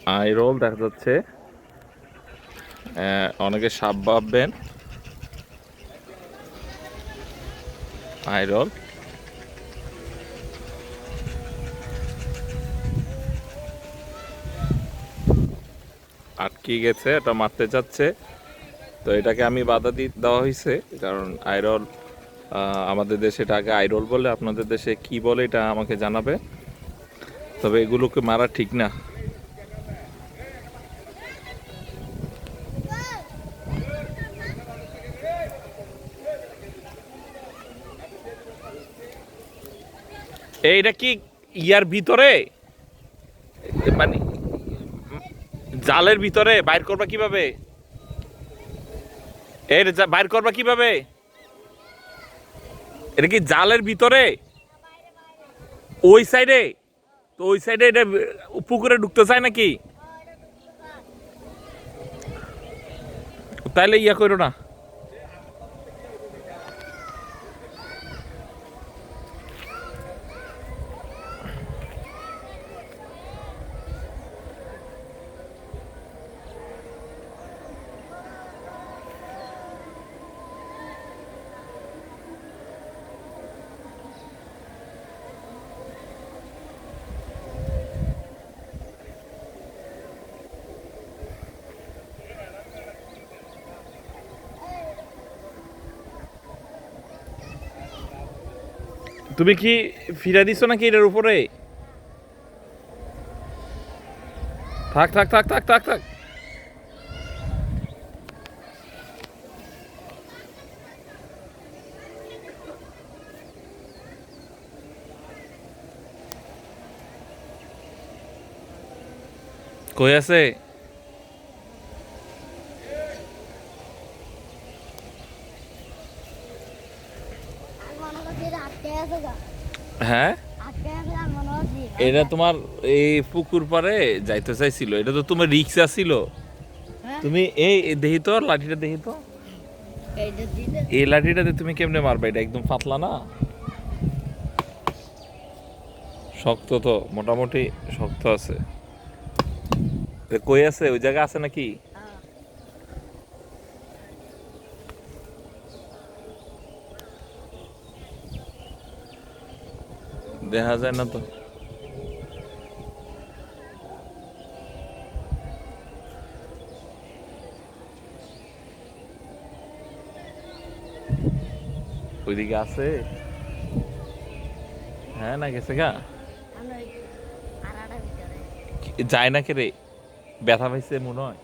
I role দেখা যাচ্ছে। অনেকে সাপ ভাববেন, আই রোল। আটকে গেছে, এটা মারতে চাচ্ছে, তো এটাকে আমি বাধা দেওয়া হয়েছে। কারণ আইরল আমাদের দেশে এটাকে আইরল বলে, আপনাদের দেশে কি বলে এটা আমাকে জানাবে। তবে এগুলোকে মারা ঠিক না। এইটা কি ইয়ার ভিতরে, মানে জালের ভিতরে বাইর করবা কিভাবে? এর বাইর করবা কিভাবে? এটা কি জালের ভিতরে ওই সাইডে? তো ওই সাইডে এটা পুকুরে ঢুকতে চায় নাকি? তাইলে ইয়া করো না। তুমি কি ফিরা দিছো নাকি এটার উপরে? থাক থাক থাক থাক থাক থাক। কই আছে? হ্যাঁ, এটা তোমার এই পুকুর পারে যাইতে চাইছিল, এটা তো তোমার রিক্সা ছিল। তুমি এই দেখি তো লাঠিটা, দেখি তো এই লাঠিটাতে তুমি কেমনে মারবে? এটা একদম পাতলা না, শক্ত তো, মোটামুটি শক্ত আছে। কই আছে? ওই জায়গা আছে নাকি? দেখা যায় না তো। ওইদিকে আছে? হ্যাঁ, না গেছে গা? যায় না কে রে? ব্যথা পাইছে মনে হয়।